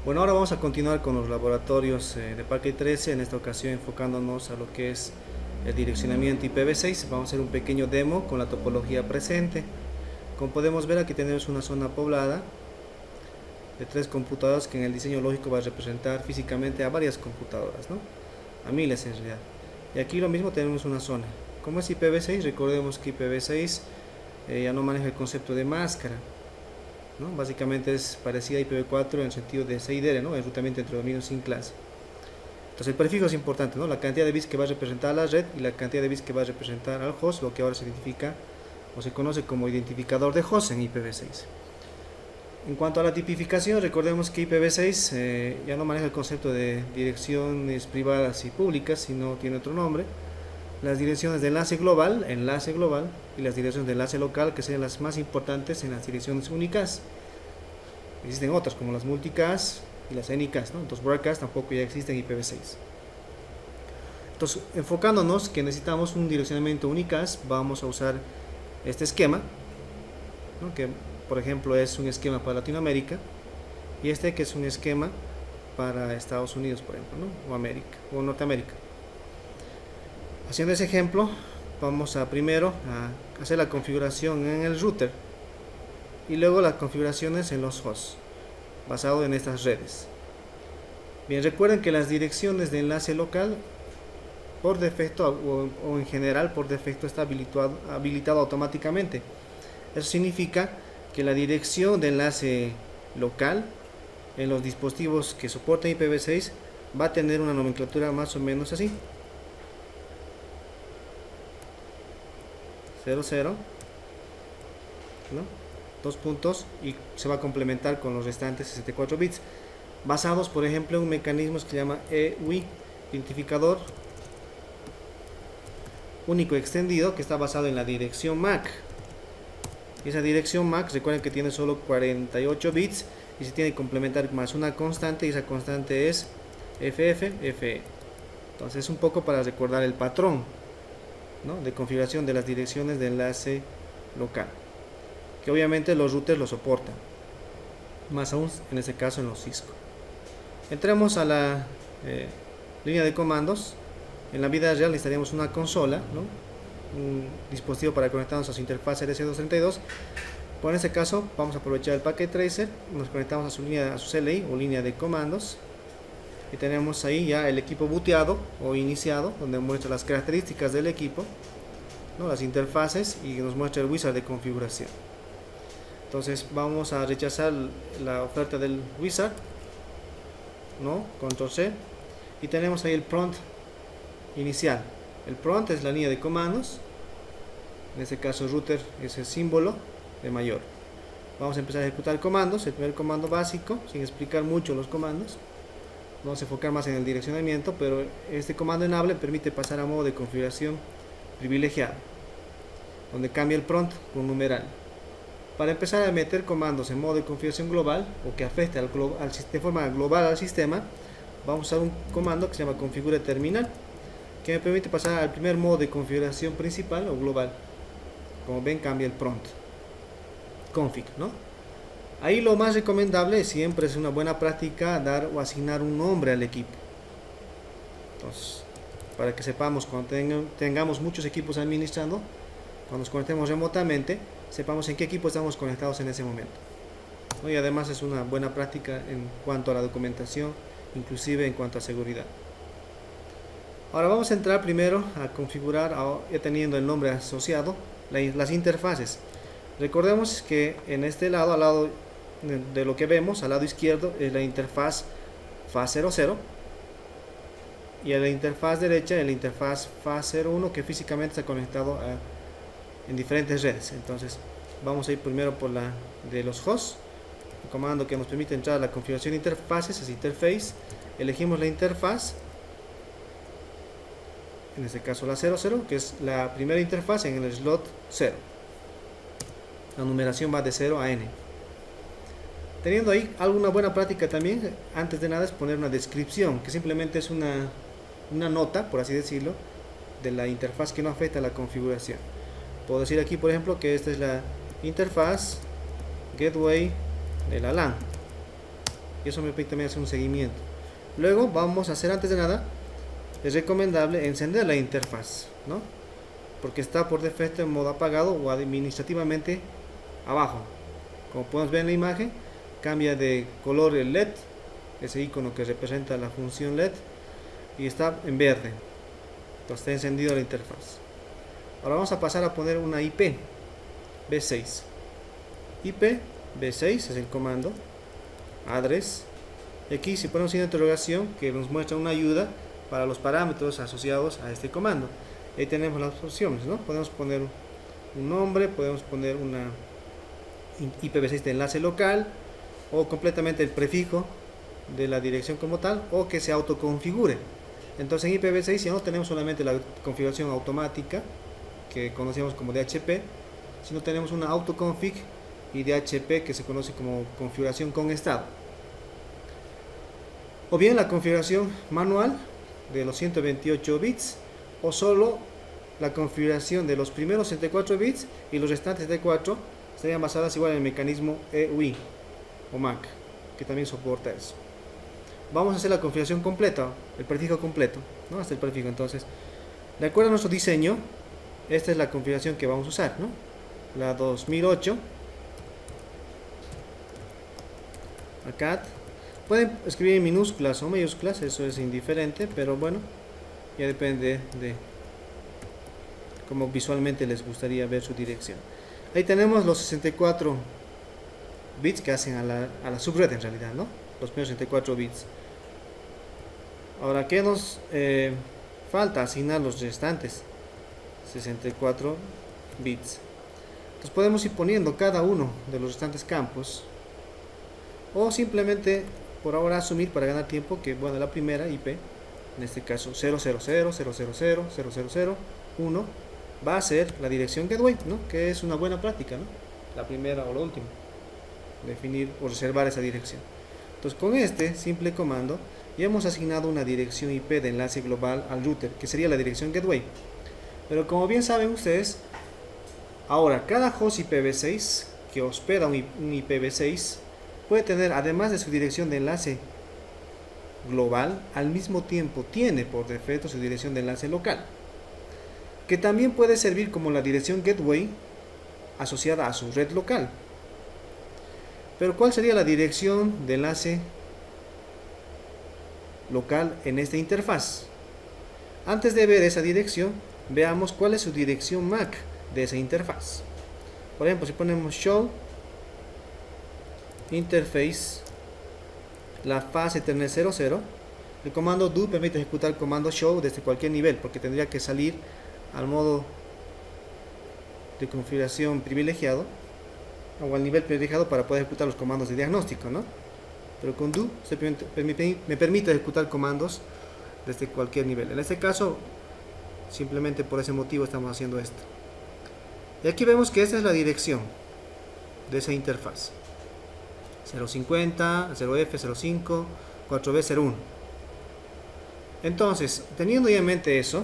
Bueno, ahora vamos a continuar con los laboratorios de Parque 13, en esta ocasión enfocándonos a lo que es el direccionamiento IPv6. Vamos a hacer un pequeño demo con la topología presente. Como podemos ver, aquí tenemos una zona poblada de 3 computadoras que en el diseño lógico va a representar físicamente a varias computadoras, ¿no? A miles en realidad. Y aquí lo mismo, tenemos una zona. Como es IPv6, recordemos que IPv6 ya no maneja el concepto de máscara, ¿no? Básicamente es parecida a IPv4 en el sentido de CIDR, ¿no? Enrutamiento entre dominios sin clase. Entonces el prefijo es importante, ¿no? La cantidad de bits que va a representar a la red y la cantidad de bits que va a representar al host, lo que ahora se identifica o se conoce como identificador de host en IPv6. En cuanto a la tipificación, recordemos que IPv6 ya no maneja el concepto de direcciones privadas y públicas, sino tiene otro nombre. Las direcciones de enlace global, y las direcciones de enlace local, que serían las más importantes en las direcciones únicas. Existen otras como las multicast y las anycast, ¿no? Entonces broadcast tampoco ya existe en IPv6. Entonces, enfocándonos que necesitamos un direccionamiento unicast, vamos a usar este esquema, ¿no? Que por ejemplo es un esquema para Latinoamérica, y este que es un esquema para Estados Unidos, por ejemplo, ¿no? O América, o Norteamérica. Haciendo ese ejemplo, vamos a primero a hacer la configuración en el router y luego las configuraciones en los hosts, basado en estas redes. Bien, recuerden que las direcciones de enlace local por defecto o en general por defecto está habilitado automáticamente. Eso significa que la dirección de enlace local en los dispositivos que soportan IPv6 va a tener una nomenclatura más o menos así: 00, ¿no? Dos puntos, y se va a complementar con los restantes 64 bits, basados por ejemplo en un mecanismo que se llama EUI, identificador único extendido, que está basado en la dirección MAC. Y esa dirección MAC, recuerden que tiene solo 48 bits y se tiene que complementar más una constante, y esa constante es FF. Entonces es un poco para recordar el patrón, ¿no?, de configuración de las direcciones de enlace local, que obviamente los routers lo soportan, más aún en este caso en los Cisco. Entremos a la línea de comandos. En la vida real necesitaríamos una consola, ¿no?, un dispositivo para conectarnos a su interfaz RC232. Por este caso vamos a aprovechar el Packet Tracer, nos conectamos a su CLI o línea de comandos, y tenemos ahí ya el equipo booteado o iniciado, donde muestra las características del equipo, ¿no?, las interfaces, y nos muestra el wizard de configuración. Entonces vamos a rechazar la oferta del wizard, ¿no? Control C, y tenemos ahí el prompt inicial. El prompt es la línea de comandos, en este caso router es el símbolo de mayor. Vamos a empezar a ejecutar comandos. El primer comando básico, sin explicar mucho los comandos, vamos a enfocar más en el direccionamiento, pero este comando enable permite pasar a modo de configuración privilegiado, donde cambia el prompt con numeral. Para empezar a meter comandos en modo de configuración global, o que afecte de forma global al sistema, vamos a usar un comando que se llama configure terminal, que me permite pasar al primer modo de configuración principal o global. Como ven, cambia el prompt config, ¿no? Ahí lo más recomendable siempre es una buena práctica dar o asignar un nombre al equipo. Entonces, para que sepamos cuando tengamos muchos equipos administrando, cuando nos conectemos remotamente, sepamos en qué equipo estamos conectados en ese momento, ¿no? Y además es una buena práctica en cuanto a la documentación, inclusive en cuanto a seguridad. Ahora vamos a entrar primero a configurar, ya teniendo el nombre asociado, las interfaces. Recordemos que en este lado, al lado de lo que vemos, al lado izquierdo es la interfaz FAS00, y a la interfaz derecha es la interfaz FAS01, que físicamente está conectado en diferentes redes. Entonces vamos a ir primero por la de los hosts, el comando que nos permite entrar a la configuración de interfaces es interface. Elegimos la interfaz, en este caso la 00, que es la primera interfaz en el slot 0. La numeración va de 0 a n. Teniendo ahí alguna buena práctica también, antes de nada, es poner una descripción, que simplemente es una nota, por así decirlo, de la interfaz que no afecta a la configuración. Puedo decir aquí, por ejemplo, que esta es la interfaz gateway de la LAN, y eso me permite también hacer un seguimiento. Luego vamos a hacer, antes de nada, es recomendable encender la interfaz, ¿no? Porque está por defecto en modo apagado o administrativamente abajo. Como podemos ver en la imagen, cambia de color el LED, ese icono que representa la función LED, y está en verde. Entonces está encendido la interfaz. Ahora vamos a pasar a poner una IP v6. IP v6 es el comando address. Y aquí si ponemos una interrogación que nos muestra una ayuda para los parámetros asociados a este comando. Ahí tenemos las opciones, ¿no? Podemos poner un nombre, podemos poner una IPv6 de enlace local, o completamente el prefijo de la dirección como tal, o que se autoconfigure. Entonces en IPv6 ya no tenemos solamente la configuración automática que conocíamos como DHCP, sino tenemos una autoconfig y DHCP que se conoce como configuración con estado, o bien la configuración manual de los 128 bits, o solo la configuración de los primeros 64 bits y los restantes 74 serían basadas igual en el mecanismo EUI o MAC, que también soporta eso. Vamos a hacer la configuración completa, el prefijo completo, ¿no? Hasta el prefijo. Entonces, de acuerdo a nuestro diseño, esta es la configuración que vamos a usar, ¿no? La 2008 ACAT. Pueden escribir en minúsculas o mayúsculas, eso es indiferente, pero bueno, ya depende de cómo visualmente les gustaría ver su dirección. Ahí tenemos los 64 bits que hacen a la subred en realidad, ¿no? Los primeros 64 bits. Ahora, ¿qué nos falta? Asignar los restantes 64 bits. Entonces podemos ir poniendo cada uno de los restantes campos, o simplemente por ahora asumir para ganar tiempo que, bueno, la primera IP, en este caso 000000001, va a ser la dirección gateway, ¿no? Que es una buena práctica, ¿no? La primera o la última, definir o reservar esa dirección. Entonces con este simple comando ya hemos asignado una dirección IP de enlace global al router, que sería la dirección gateway. Pero como bien saben ustedes, ahora cada host IPv6 que hospeda un IPv6 puede tener, además de su dirección de enlace global, al mismo tiempo tiene por defecto su dirección de enlace local, que también puede servir como la dirección gateway asociada a su red local. Pero ¿cuál sería la dirección de enlace local en esta interfaz? Antes de ver esa dirección, veamos cuál es su dirección MAC de esa interfaz. Por ejemplo, si ponemos show interface la fase Ethernet 00, el comando do permite ejecutar el comando show desde cualquier nivel, porque tendría que salir al modo de configuración privilegiado o al nivel privilegiado para poder ejecutar los comandos de diagnóstico, ¿no? Pero con do me permite ejecutar comandos desde cualquier nivel. En este caso, simplemente por ese motivo estamos haciendo esto. Y aquí vemos que esta es la dirección de esa interfaz: 050, 0F, 05, 4B, 01. Entonces, teniendo ya en mente eso,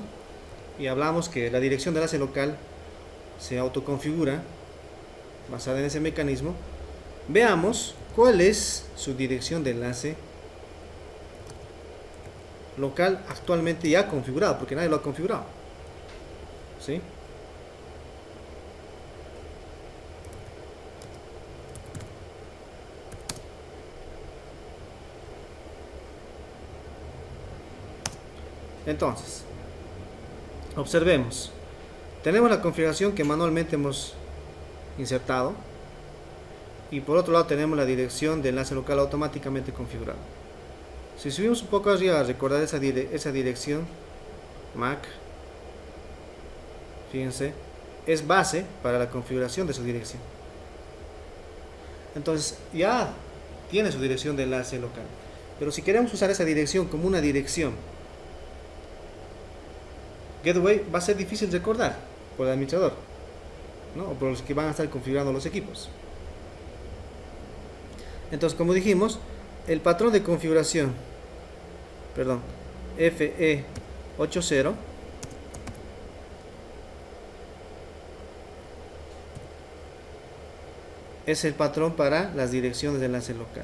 y hablamos que la dirección de enlace local se autoconfigura basada en ese mecanismo, veamos cuál es su dirección de enlace local actualmente ya configurado, porque nadie lo ha configurado, ¿sí? Entonces, observemos, tenemos la configuración que manualmente hemos insertado, y por otro lado tenemos la dirección de enlace local automáticamente configurada. Si subimos un poco arriba a recordar esa dirección MAC, fíjense, es base para la configuración de su dirección. Entonces ya tiene su dirección de enlace local, pero si queremos usar esa dirección como una dirección gateway, va a ser difícil recordar por el administrador, ¿no? O por los que van a estar configurando los equipos. Entonces, como dijimos, el patrón de configuración, FE80, es el patrón para las direcciones de enlace local.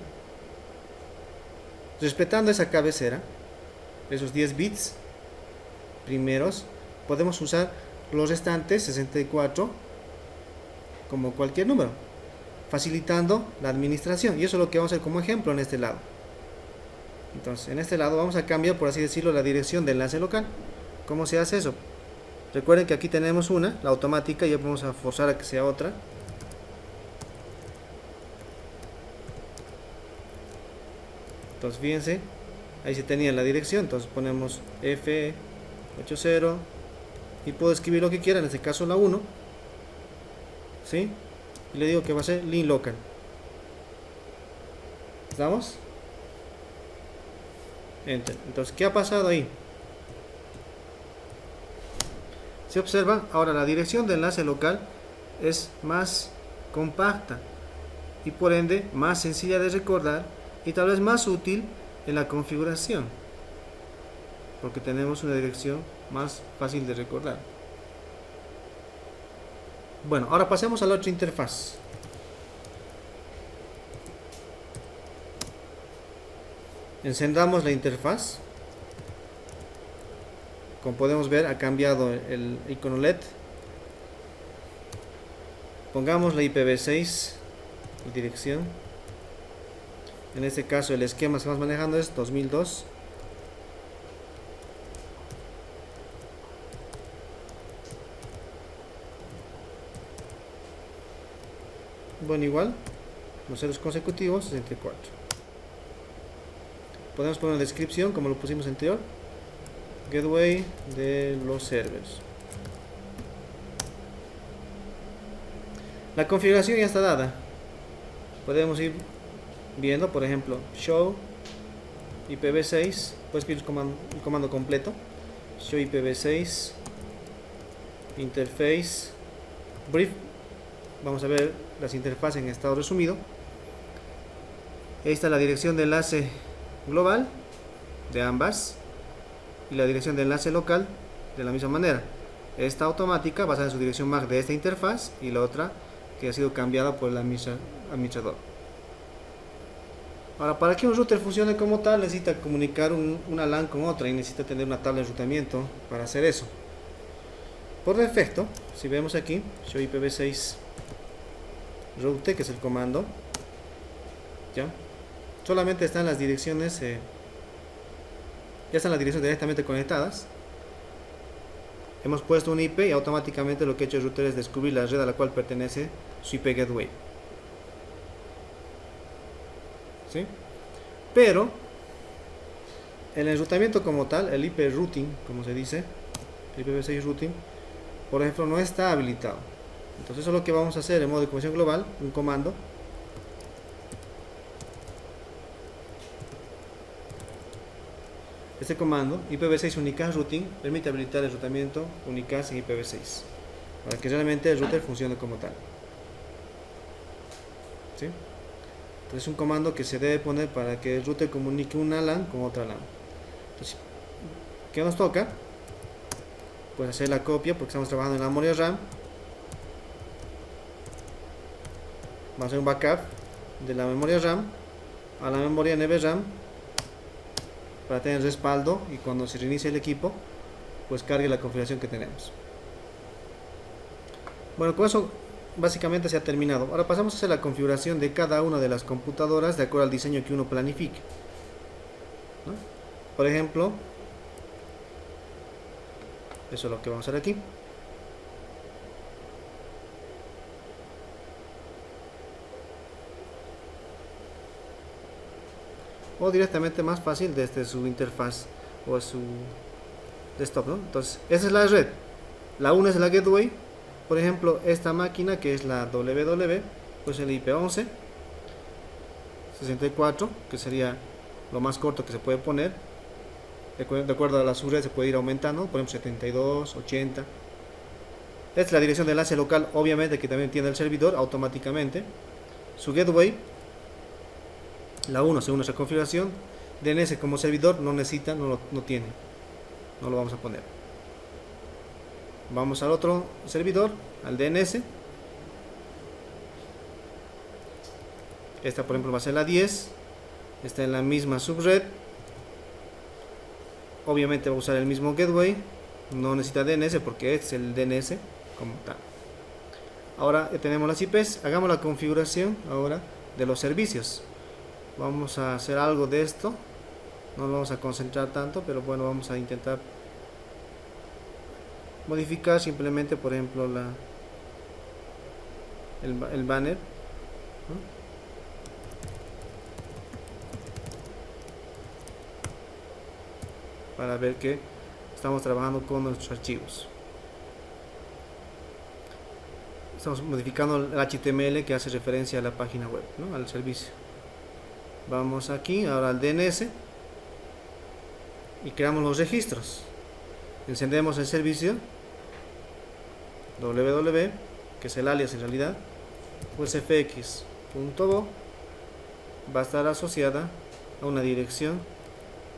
Respetando esa cabecera, esos 10 bits primeros, podemos usar los restantes 64 como cualquier número, facilitando la administración. Y eso es lo que vamos a hacer como ejemplo en este lado. Entonces, en este lado vamos a cambiar, por así decirlo, la dirección de enlace local. ¿Cómo se hace eso? Recuerden que aquí tenemos una, la automática, y ya vamos a forzar a que sea otra. Entonces, fíjense, ahí se tenía la dirección. Entonces ponemos F80 y puedo escribir lo que quiera, en este caso la 1, ¿sí? Y le digo que va a ser link local. ¿Estamos? Enter. Entonces, ¿qué ha pasado ahí? Si observan, ahora la dirección de enlace local es más compacta y por ende más sencilla de recordar y tal vez más útil en la configuración, porque tenemos una dirección más fácil de recordar. Bueno, ahora pasemos a la otra interfaz. Encendamos la interfaz. Como podemos ver, ha cambiado el icono LED. Pongamos la IPv6, la dirección. En este caso el esquema que estamos manejando es 2002. Bueno, igual, los ceros consecutivos, 64. Podemos poner una descripción como lo pusimos anterior. Gateway de los servers. La configuración ya está dada. Podemos ir viendo, por ejemplo, show IPv6. Puedes escribir el comando completo. Show IPv6 interface brief. Vamos a ver las interfaces en estado resumido. Ahí está la dirección de enlace global de ambas y la dirección de enlace local de la misma manera. Esta automática basada en su dirección MAC de esta interfaz y la otra que ha sido cambiada por el administrador. Ahora, para que un router funcione como tal, necesita comunicar una LAN con otra y necesita tener una tabla de enrutamiento para hacer eso. Por defecto, si vemos aquí, show IPv6 route, que es el comando, ya solamente están las direcciones, ya están las direcciones directamente conectadas. Hemos puesto un IP y automáticamente lo que ha hecho el router es descubrir la red a la cual pertenece su IP gateway. ¿Sí? Pero el enrutamiento como tal, el IP routing, como se dice, el IPv6 routing, por ejemplo, no está habilitado. Entonces eso es lo que vamos a hacer en modo de conexión global, un comando. Este comando, IPv6 unicast routing, permite habilitar el enrutamiento unicast en IPv6 para que realmente el router funcione como tal. ¿Sí? Entonces es un comando que se debe poner para que el router comunique una LAN con otra LAN. Entonces, ¿qué nos toca? Pues hacer la copia, porque estamos trabajando en la memoria RAM. Vamos a hacer un backup de la memoria RAM a la memoria NVRAM para tener respaldo y cuando se reinicie el equipo pues cargue la configuración que tenemos. Bueno, con eso básicamente se ha terminado. Ahora pasamos a hacer la configuración de cada una de las computadoras de acuerdo al diseño que uno planifique, ¿no? Por ejemplo, eso es lo que vamos a hacer aquí. O directamente más fácil desde su interfaz o su desktop, ¿no? Entonces, esa es la red. La 1 es la gateway. Por ejemplo, esta máquina que es la www, pues el IP11 64, que sería lo más corto que se puede poner. De acuerdo a la subred se puede ir aumentando, por ejemplo 72, 80. Esta es la dirección de enlace local, obviamente que también tiene el servidor automáticamente. Su gateway, la 1 según nuestra configuración. DNS como servidor no necesita, no tiene, no lo vamos a poner. Vamos al otro servidor, al DNS. Esta por ejemplo va a ser la 10. está en la misma subred. Obviamente va a usar el mismo gateway, no necesita DNS porque es el DNS como tal. Ahora tenemos las IPs, hagamos la configuración ahora de los servicios. Vamos a hacer algo de esto, no nos vamos a concentrar tanto, pero bueno, vamos a intentar modificar simplemente, por ejemplo, el banner, ¿no? Para ver que estamos trabajando con nuestros archivos. Estamos modificando el HTML que hace referencia a la página web, ¿no? Al servicio. Vamos aquí, ahora al DNS y creamos los registros. Encendemos el servicio www, que es el alias en realidad, usfx.bo, va a estar asociada a una dirección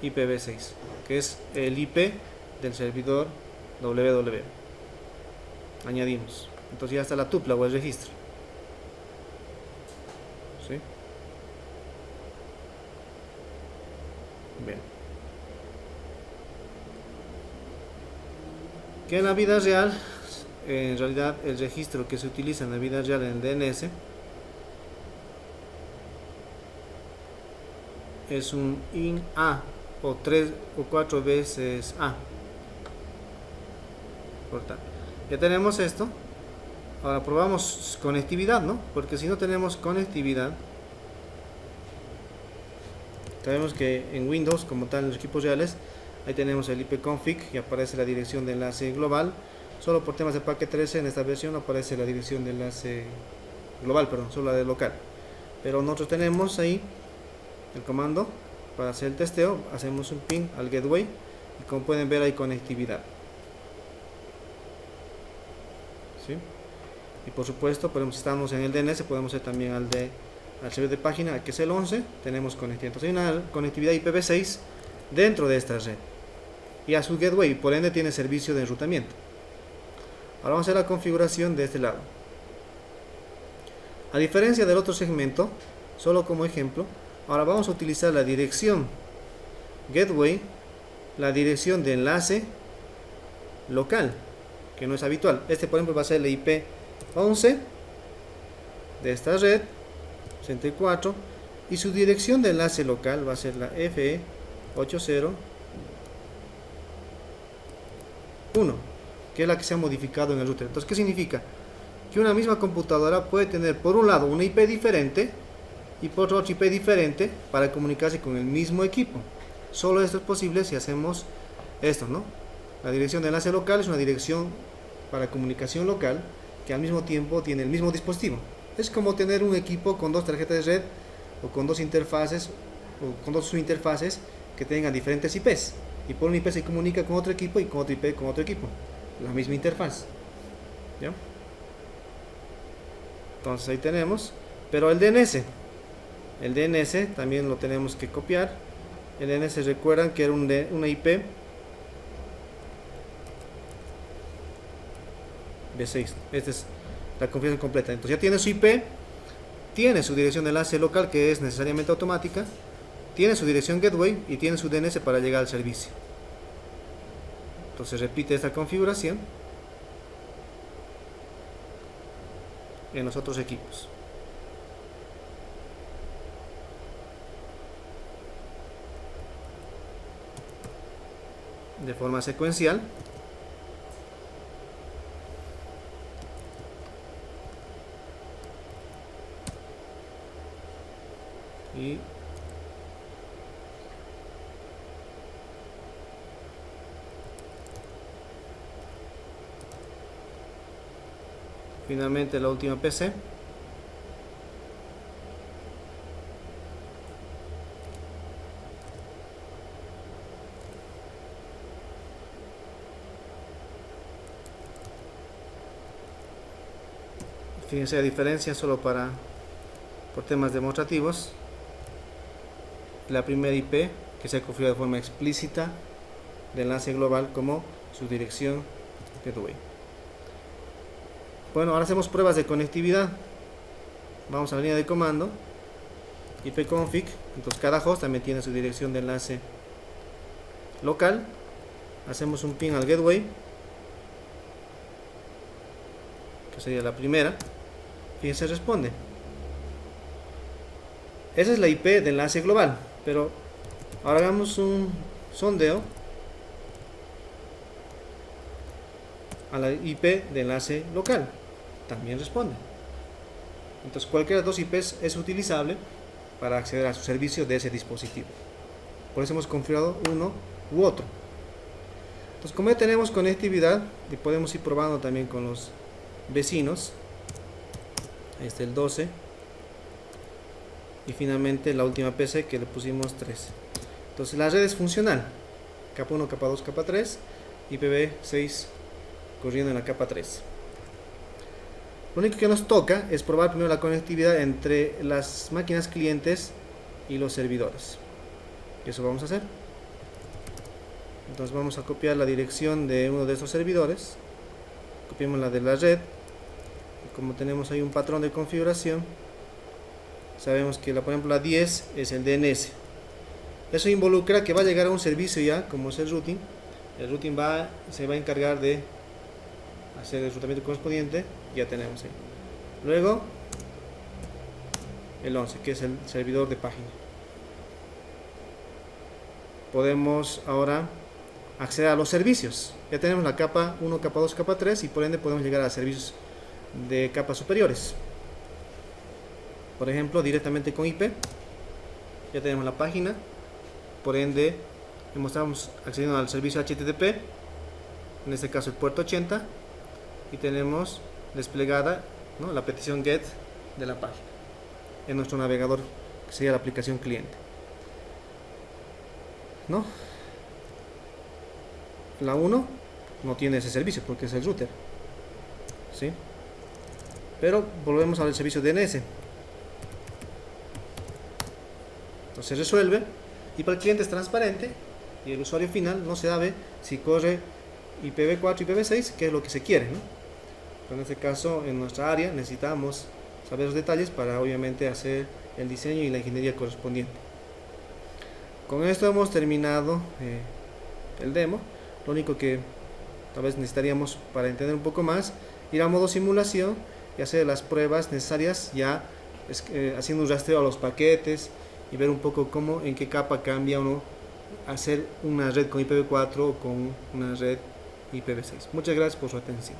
IPv6, que es el IP del servidor www. Añadimos, entonces ya está la tupla o el registro. ¿Sí? Bien. Que en la vida real, en realidad el registro que se utiliza en la vida real en el DNS es un in A o 3 o 4 veces A. Ya tenemos esto. Ahora probamos conectividad, ¿no? Porque si no tenemos conectividad, sabemos que en Windows, como tal en los equipos reales, ahí tenemos el ipconfig y aparece la dirección de enlace global. Solo por temas de paquete 13 en esta versión aparece la dirección de enlace global, perdón, solo la de local. Pero nosotros tenemos ahí el comando para hacer el testeo. Hacemos un ping al gateway y como pueden ver hay conectividad. ¿Sí? Y por supuesto, si estamos en el DNS, podemos ir también al servidor de página, que es el 11. Tenemos conectividad. Entonces hay una conectividad IPv6 dentro de esta red y a su gateway, por ende tiene servicio de enrutamiento. Ahora vamos a hacer la configuración de este lado. A diferencia del otro segmento, solo como ejemplo, ahora vamos a utilizar la dirección gateway, la dirección de enlace local, que no es habitual. Este, por ejemplo, va a ser la IP 11 de esta red 64 y su dirección de enlace local va a ser la FE80.1, que es la que se ha modificado en el router. Entonces, ¿qué significa? Que una misma computadora puede tener por un lado una IP diferente y por otro IP diferente para comunicarse con el mismo equipo. Solo esto es posible si hacemos esto, ¿no? La dirección de enlace local es una dirección para comunicación local que al mismo tiempo tiene el mismo dispositivo. Es como tener un equipo con dos tarjetas de red o con dos interfaces o con dos subinterfaces que tengan diferentes IPs. Y por un IP se comunica con otro equipo y con otro IP con otro equipo. La misma interfaz. ¿Ya? Entonces ahí tenemos. Pero el DNS también lo tenemos que copiar. El DNS, recuerdan que era una IP B6. Esta es la configuración completa. Entonces ya tiene su IP, tiene su dirección de enlace local, que es necesariamente automática, tiene su dirección gateway y tiene su DNS para llegar al servicio. Entonces repite esta configuración en los otros equipos. De forma secuencial. Y finalmente la última PC. Fíjense la diferencia solo por temas demostrativos. La primera IP que se ha configurado de forma explícita de enlace global como su dirección gateway. Bueno, ahora hacemos pruebas de conectividad. Vamos a la línea de comando ipconfig. Entonces cada host también tiene su dirección de enlace local. Hacemos un ping al gateway, que sería la primera. Fíjense, responde. Esa es la IP de enlace global, pero ahora hagamos un sondeo a la IP de enlace local. También responde. Entonces cualquiera de dos IPs es utilizable para acceder a su servicio de ese dispositivo. Por eso hemos configurado uno u otro. Entonces, como ya tenemos conectividad y podemos ir probando también con los vecinos, este el 12, y finalmente la última PC que le pusimos 3. Entonces la red es funcional, capa 1, capa 2, capa 3, IPv6 corriendo en la capa 3. Lo único que nos toca es probar primero la conectividad entre las máquinas clientes y los servidores. Y eso vamos a hacer. Entonces vamos a copiar la dirección de uno de esos servidores, copiamos la de la red, y como tenemos ahí un patrón de configuración, sabemos que por ejemplo la 10 es el DNS. Eso involucra que va a llegar a un servicio ya, como es el routing se va a encargar de hacer el rutamiento correspondiente. Ya tenemos ahí. Luego el 11, que es el servidor de página. Podemos ahora acceder a los servicios. Ya tenemos la capa 1, capa 2, capa 3 y por ende podemos llegar a servicios de capas superiores. Por ejemplo, directamente con IP. Ya tenemos la página. Por ende, estamos accediendo al servicio HTTP. En este caso el puerto 80. Y tenemos desplegada, ¿no?, la petición GET de la página en nuestro navegador, que sería la aplicación cliente, ¿no? La 1 no tiene ese servicio porque es el router, ¿sí? Pero volvemos al servicio DNS. Entonces resuelve, y para el cliente es transparente y el usuario final no se sabe si corre IPv4, IPv6, que es lo que se quiere, ¿no? Pero en este caso, en nuestra área necesitamos saber los detalles para obviamente hacer el diseño y la ingeniería correspondiente. Con esto hemos terminado el demo. Lo único que tal vez necesitaríamos para entender un poco más, ir a modo simulación y hacer las pruebas necesarias, ya haciendo un rastreo a los paquetes y ver un poco cómo, en qué capa cambia uno hacer una red con IPv4 o con una red IPv6. Muchas gracias por su atención.